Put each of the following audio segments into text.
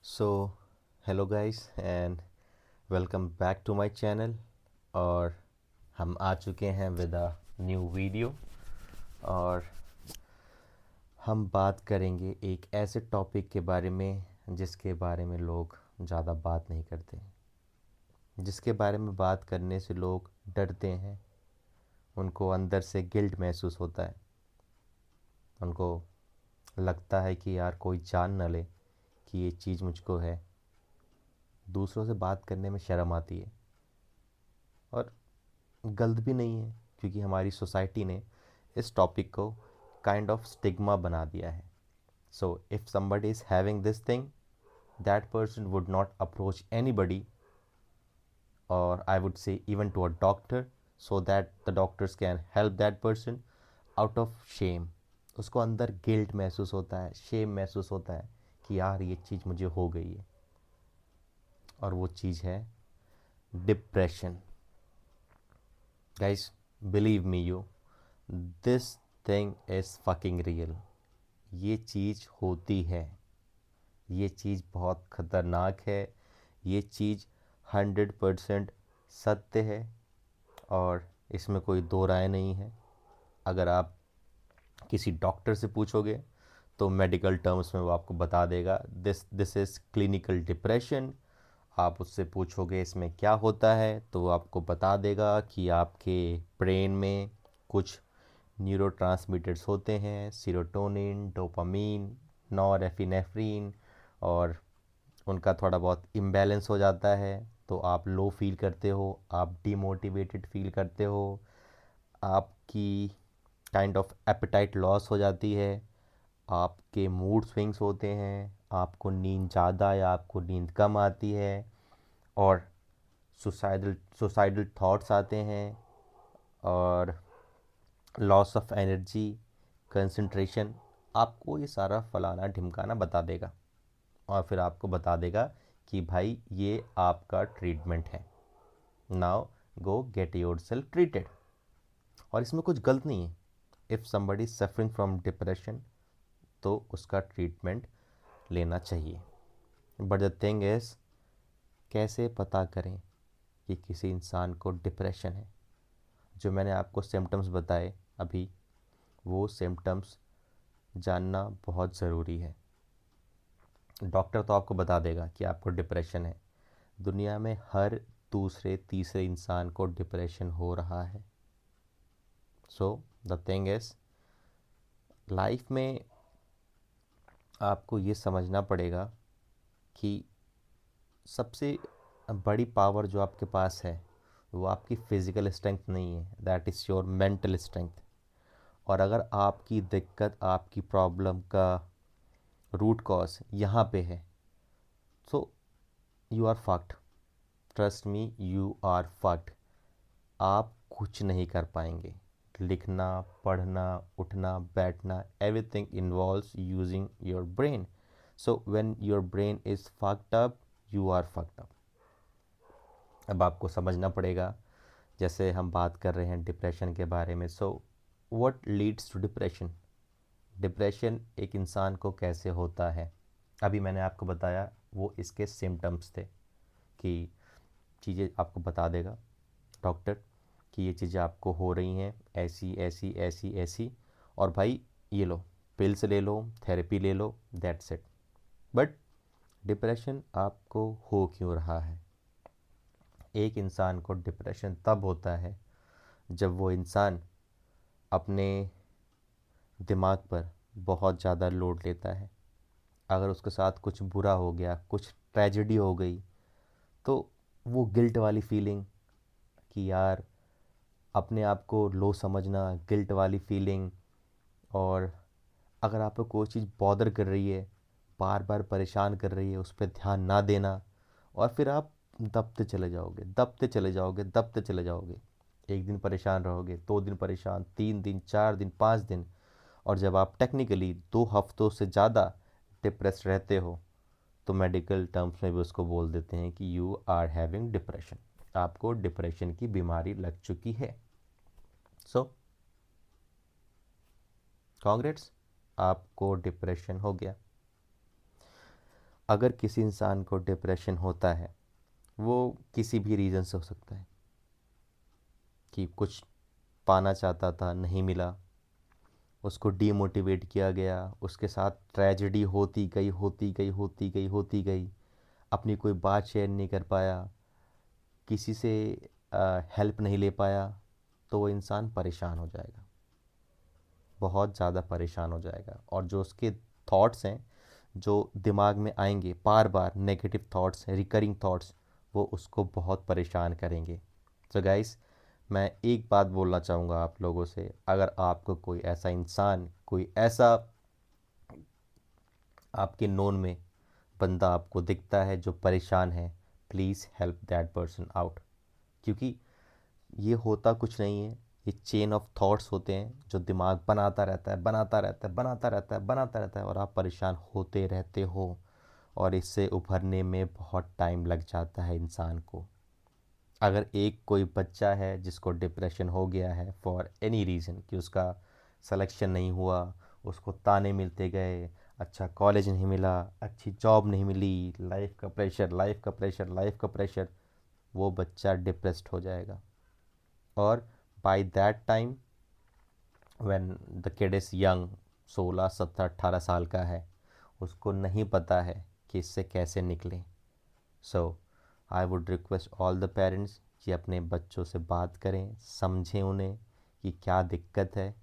So hello guys and welcome back to my channel. और हम आ चुके हैं विद अ न्यू वीडियो। और हम बात करेंगे एक ऐसे टॉपिक के बारे में जिसके बारे में लोग ज़्यादा बात नहीं करते, जिसके बारे में बात करने से लोग डरते हैं। उनको अंदर से गिल्ट महसूस होता है। उनको लगता है कि यार कोई जान ना ले कि ये चीज़ मुझको है। दूसरों से बात करने में शर्म आती है और गलत भी नहीं है, क्योंकि हमारी सोसाइटी ने इस टॉपिक को काइंड ऑफ स्टिग्मा बना दिया है। So if somebody is having this thing, that person would not approach anybody, और I would say even to a doctor, so that the doctors can help that person out of shame. उसको अंदर guilt महसूस होता है, Shem महसूस होता है कि यार ये चीज़ मुझे हो गई है, और वो चीज़ है depression. Guys, believe me you, this thing is fucking real. ये चीज़ होती है। ये चीज़ बहुत ख़तरनाक है। ये चीज़ 100% सत्य है, और इसमें कोई दो राय नहीं है। अगर आप किसी डॉक्टर से पूछोगे तो मेडिकल टर्म्स में वो आपको बता देगा this this is clinical depression. आप उससे पूछोगे इसमें क्या होता है, तो वो आपको बता देगा कि आपके ब्रेन में कुछ न्यूरोट्रांसमीटर्स होते हैं, सीरोटोनिन, डोपामीन, नॉरएपिनेफ्रिन, और उनका थोड़ा बहुत इम्बैलेंस हो जाता है, तो आप लो फील करते हो, आप डीमोटिवेटेड फील करते हो, आपकी काइंड ऑफ एपेटाइट लॉस हो जाती है, आपके मूड स्विंग्स होते हैं, आपको नींद ज़्यादा या आपको नींद कम आती है, और सुसाइडल सुसाइडल थॉट्स आते हैं, और लॉस ऑफ एनर्जी, कंसंट्रेशन। आपको ये सारा फलाना ढिमकाना बता देगा, और फिर आपको बता देगा कि भाई ये आपका ट्रीटमेंट है, now go get your self treated. और इसमें कुछ गलत नहीं है। If somebody suffering from depression, तो उसका ट्रीटमेंट लेना चाहिए। बट द थिंग इज़, कैसे पता करें कि किसी इंसान को डिप्रेशन है? जो मैंने आपको सिम्टम्स बताए अभी, वो सिम्टम्स जानना बहुत ज़रूरी है। डॉक्टर तो आपको बता देगा कि आपको डिप्रेशन है। दुनिया में हर दूसरे तीसरे इंसान को डिप्रेशन हो रहा है। So the thing is, life में आपको ये समझना पड़ेगा कि सबसे बड़ी पावर जो आपके पास है वो आपकी फ़िज़िकल स्ट्रेंथ नहीं है, that is your mental strength. और अगर आपकी दिक्कत, आपकी प्रॉब्लम का रूट कॉज यहाँ पे है, so you are fucked. Trust me, you are fucked. आप कुछ नहीं कर पाएंगे। लिखना, पढ़ना, उठना, बैठना, everything involves using your brain. So when your brain is fucked up, you are fucked up. अब आपको समझना पड़ेगा, जैसे हम बात कर रहे हैं डिप्रेशन के बारे में। So what leads to depression? Depression एक इंसान को कैसे होता है, अभी मैंने आपको बताया। वो इसके सिम्टम्स थे कि चीज़ें आपको बता देगा डॉक्टर कि ये चीज़ें आपको हो रही हैं, ऐसी ऐसी ऐसी ऐसी, और भाई ये लो, पिल्स ले लो, थेरेपी ले लो, दैट्स इट। बट डिप्रेशन आपको हो क्यों रहा है? एक इंसान को डिप्रेशन तब होता है जब वो इंसान अपने दिमाग पर बहुत ज़्यादा लोड लेता है। अगर उसके साथ कुछ बुरा हो गया, कुछ ट्रेजेडी हो गई, तो वो गिल्ट वाली फीलिंग कि यार अपने आप को लो समझना, गिल्ट वाली फीलिंग, और अगर आपको कोई चीज़ बॉदर कर रही है, बार बार परेशान कर रही है, उस पर ध्यान ना देना, और फिर आप दबते चले जाओगे, दबते चले जाओगे, दबते चले जाओगे। एक दिन परेशान रहोगे, 2 दिन परेशान, 3 दिन, 4 दिन, 5 दिन, और जब आप टेक्निकली 2 हफ्तों से ज़्यादा डिप्रेस रहते हो, तो मेडिकल टर्म्स में भी उसको बोल देते हैं कि यू आर हैविंग डिप्रेशन। आपको डिप्रेशन की बीमारी लग चुकी है। सो कांग्रेट्स, आपको डिप्रेशन हो गया। अगर किसी इंसान को डिप्रेशन होता है, वो किसी भी रीज़न से हो सकता है कि कुछ पाना चाहता था, नहीं मिला, उसको डीमोटिवेट किया गया, उसके साथ ट्रेजेडी होती गई होती गई होती गई होती गई, अपनी कोई बात शेयर नहीं कर पाया, किसी से हेल्प नहीं ले पाया, तो वो इंसान परेशान हो जाएगा, बहुत ज़्यादा परेशान हो जाएगा। और जो उसके थॉट्स हैं, जो दिमाग में आएंगे बार बार, नेगेटिव थॉट्स, रिकरिंग थॉट्स, वो उसको बहुत परेशान करेंगे। तो गाइस, मैं एक बात बोलना चाहूँगा आप लोगों से, अगर आपको कोई ऐसा इंसान, कोई ऐसा आपके नोन में बंदा आपको दिखता है जो परेशान है, please help that person out. क्योंकि ये होता कुछ नहीं है, ये चेन ऑफ थॉट्स होते हैं जो दिमाग बनाता रहता है, बनाता रहता है, बनाता रहता है, बनाता रहता है, और आप परेशान होते रहते हो, और इससे उभरने में बहुत टाइम लग जाता है इंसान को। अगर एक कोई बच्चा है जिसको डिप्रेशन हो गया है फॉर एनी रीज़न, कि उसका सिलेक्शन नहीं हुआ, उसको ताने मिलते गए, अच्छा कॉलेज नहीं मिला, अच्छी जॉब नहीं मिली, लाइफ का प्रेशर, लाइफ का प्रेशर, लाइफ का प्रेशर, वो बच्चा डिप्रेस्ड हो जाएगा। और by that time when the kid is young, 16 17 18 साल का है, उसको नहीं पता है कि इससे कैसे निकलें। So I would request all the parents कि अपने बच्चों से बात करें, समझें उन्हें कि क्या दिक्कत है,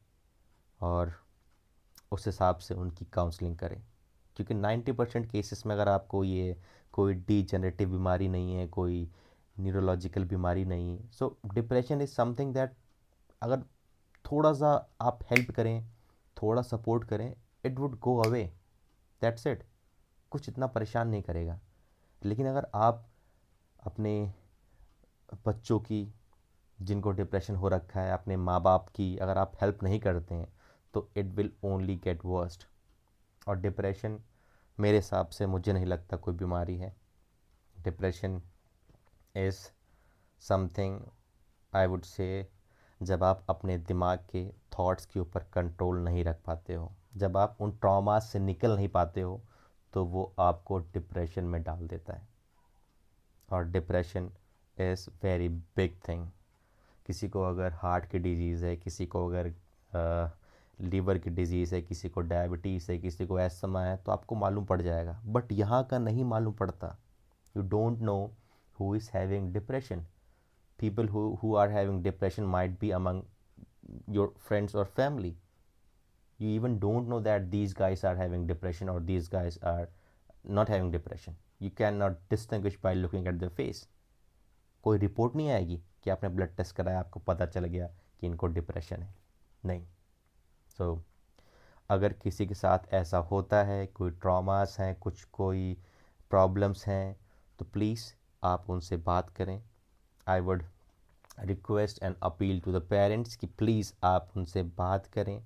और उस हिसाब से उनकी काउंसलिंग करें। क्योंकि 90% केसेस में अगर आपको ये कोई डीजनरेटिव बीमारी नहीं है, कोई न्यूरोलॉजिकल बीमारी नहीं है, सो डिप्रेशन इज़ समथिंग दैट, अगर थोड़ा सा आप हेल्प करें, थोड़ा सपोर्ट करें, it would go away, that's it. कुछ इतना परेशान नहीं करेगा। लेकिन अगर आप अपने बच्चों की, जिनको डिप्रेशन हो रखा है, अपने माँ बाप की अगर आप हेल्प नहीं करते हैं, तो it will only get worst. और डिप्रेशन मेरे हिसाब से, मुझे नहीं लगता कोई बीमारी है। Depression is something, I would से, जब आप अपने दिमाग के थॉट्स के ऊपर कंट्रोल नहीं रख पाते हो, जब आप उन ट्रॉमा से निकल नहीं पाते हो, तो वो आपको डिप्रेशन में डाल देता है। और depression is very big thing. किसी को अगर हार्ट की डिजीज़ है, किसी को अगर लीवर की डिजीज़ है, किसी को डायबिटीज़ है, किसी को एस्थमा है, तो आपको मालूम पड़ जाएगा। बट यहाँ का नहीं मालूम पड़ता। You don't know who is having depression. People who are having depression might be among your friends or family. You even don't know that these guys are having depression or these guys are not having depression. You cannot distinguish by looking at their face. कोई report नहीं आएगी कि आपने blood test कराया, आपको पता चल गया कि इनको डिप्रेशन है, नहीं। सो अगर किसी के साथ ऐसा होता है, कोई ट्रॉमास हैं, कुछ कोई प्रॉब्लम्स हैं, तो प्लीज़ आप उनसे बात करें। I would request and appeal to the parents कि प्लीज़ आप उनसे बात करें,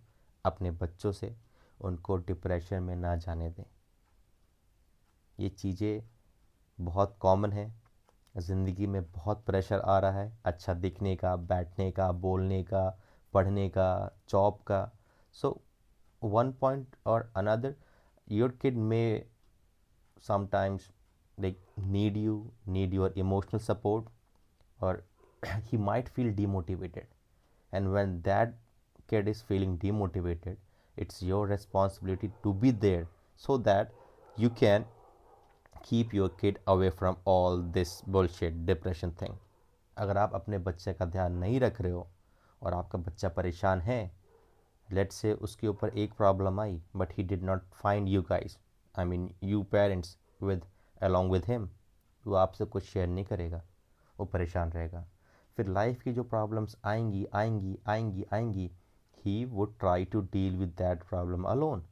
अपने बच्चों से, उनको डिप्रेशन में ना जाने दें। ये चीज़ें बहुत कॉमन है, ज़िंदगी में बहुत प्रेशर आ रहा है, अच्छा दिखने का, बैठने का, बोलने का, पढ़ने का, जॉब का। सो वन पॉइंट और another, your kid may sometimes like need your emotional support, or he might feel demotivated. And when that kid is feeling demotivated, it's your responsibility to be there so that you can keep your kid away from all this bullshit depression thing. अगर आप अपने बच्चे का ध्यान नहीं रख रहे हो और आपका बच्चा परेशान है, लेट्स से उसके ऊपर एक problem I but he did not find you guys, I mean you parents, with along with him, वो आपसे कुछ शेयर नहीं करेगा, वो परेशान रहेगा। फिर लाइफ की जो प्रॉब्लम्स आएंगी आएंगी आएंगी आएंगी, he would try to deal with that problem alone.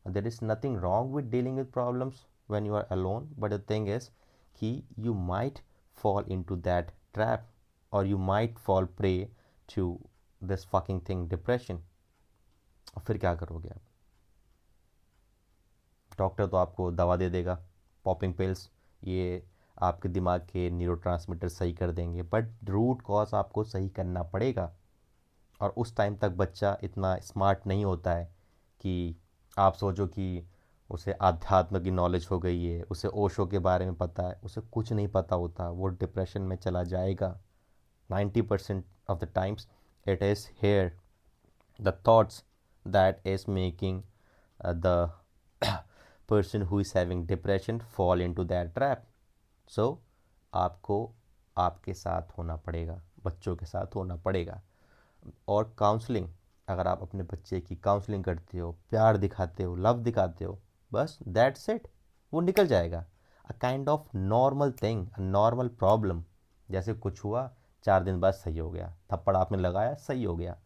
There is nothing wrong with dealing with problems when you are alone, but the thing is कि you might fall into that trap, or you might fall prey to this fucking thing, depression। और फिर क्या करोगे आप? Doctor तो आपको दवा दे देगा, पॉपिंग पिल्स, ये आपके दिमाग के न्यूरोट्रांसमीटर सही कर देंगे, बट रूट कॉज आपको सही करना पड़ेगा। और उस टाइम तक बच्चा इतना स्मार्ट नहीं होता है कि आप सोचो कि उसे आध्यात्म की नॉलेज हो गई है, उसे ओशो के बारे में पता है, उसे कुछ नहीं पता होता, वो डिप्रेशन में चला जाएगा। 90% of the times it is here the thoughts that is making the person who is having depression fall into that trap. So आपको आपके साथ होना पड़ेगा, बच्चों के साथ होना पड़ेगा। और काउंसलिंग, अगर आप अपने बच्चे की काउंसलिंग करते हो, प्यार दिखाते हो, लव दिखाते हो, बस दैट्स इट, वो निकल जाएगा। A kind of normal thing, a normal problem. जैसे कुछ हुआ, 4 दिन बाद सही हो गया, थप्पड़ आपने लगाया, सही हो गया।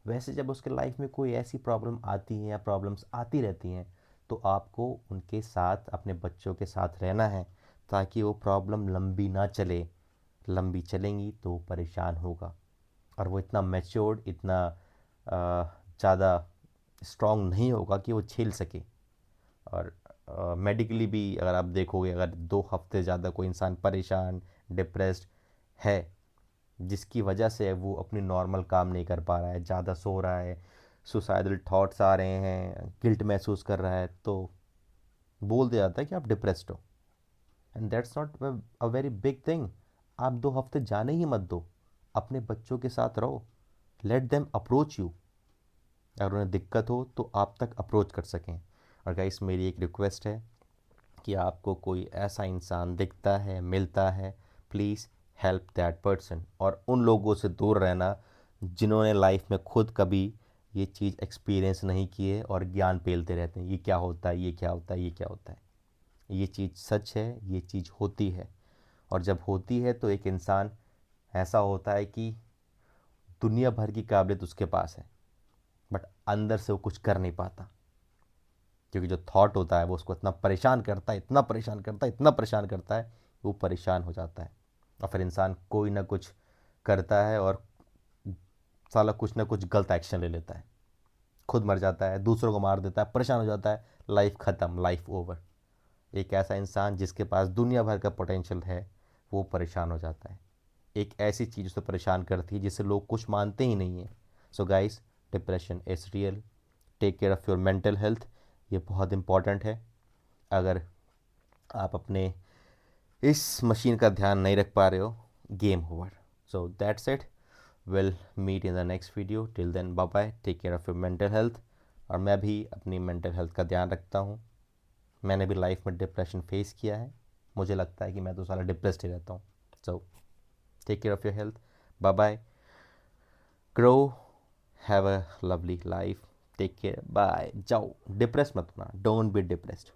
वैसे जब उसके लाइफ में कोई ऐसी प्रॉब्लम आती है या प्रॉब्लम्स आती रहती हैं, तो आपको उनके साथ, अपने बच्चों के साथ रहना है, ताकि वो प्रॉब्लम लंबी ना चले। लंबी चलेंगी तो वो परेशान होगा, और वो इतना मैच्योर्ड, इतना ज़्यादा स्ट्रॉन्ग नहीं होगा कि वो झेल सके। और मेडिकली भी अगर आप देखोगे, अगर 2 हफ्ते ज़्यादा कोई इंसान परेशान, डिप्रेस्ड है, जिसकी वजह से वो अपनी नॉर्मल काम नहीं कर पा रहा है, ज़्यादा सो रहा है, सुसाइडल थॉट्स आ रहे हैं, गिल्ट महसूस कर रहा है, तो बोल दिया जाता है कि आप डिप्रेस्ड हो। And that's not a very big thing. आप 2 हफ्ते जाने ही मत दो, अपने बच्चों के साथ रहो, लेट देम अप्रोच यू। अगर उन्हें दिक्कत हो तो आप तक अप्रोच कर सकें। और गाइस, मेरी एक रिक्वेस्ट है कि आपको कोई ऐसा इंसान दिखता है, मिलता है, प्लीज़ हेल्प दैट पर्सन। और उन लोगों से दूर रहना जिन्होंने लाइफ में खुद कभी ये चीज़ एक्सपीरियंस नहीं की है और ज्ञान पेलते रहते हैं, ये क्या होता है, ये क्या होता है, ये क्या होता है। ये चीज़ सच है, ये चीज़ होती है। और जब होती है तो एक इंसान ऐसा होता है कि दुनिया भर की काबिलियत उसके पास है, बट अंदर से वो कुछ कर नहीं पाता, क्योंकि जो थॉट होता है वो उसको इतना परेशान करता है, इतना परेशान करता है, इतना परेशान करता है, वो परेशान हो जाता है। और फिर इंसान कोई ना कुछ करता है और साला कुछ ना कुछ गलत एक्शन ले लेता है, खुद मर जाता है, दूसरों को मार देता है, परेशान हो जाता है, लाइफ ख़त्म, लाइफ ओवर। एक ऐसा इंसान जिसके पास दुनिया भर का पोटेंशियल है, वो परेशान हो जाता है। एक ऐसी चीज़ उसे परेशान करती है जिससे लोग कुछ मानते ही नहीं हैं। So guys, depression is real, take care of your mental health, ये बहुत इंपॉर्टेंट है। अगर आप अपने इस मशीन का ध्यान नहीं रख पा रहे हो, game over. So that's it, will meet in the next video, till then bye bye, take care of your mental health. और मैं भी अपनी मेंटल हेल्थ का ध्यान रखता हूँ। मैंने भी लाइफ में डिप्रेशन फेस किया है, मुझे लगता है कि मैं तो सारा डिप्रेस्ड ही रहता हूँ। So take care of your health, bye bye, grow, have a lovely life, take care, bye, जाओ, डिप्रेस मत होना, डोंट बी डिप्रेस्ड।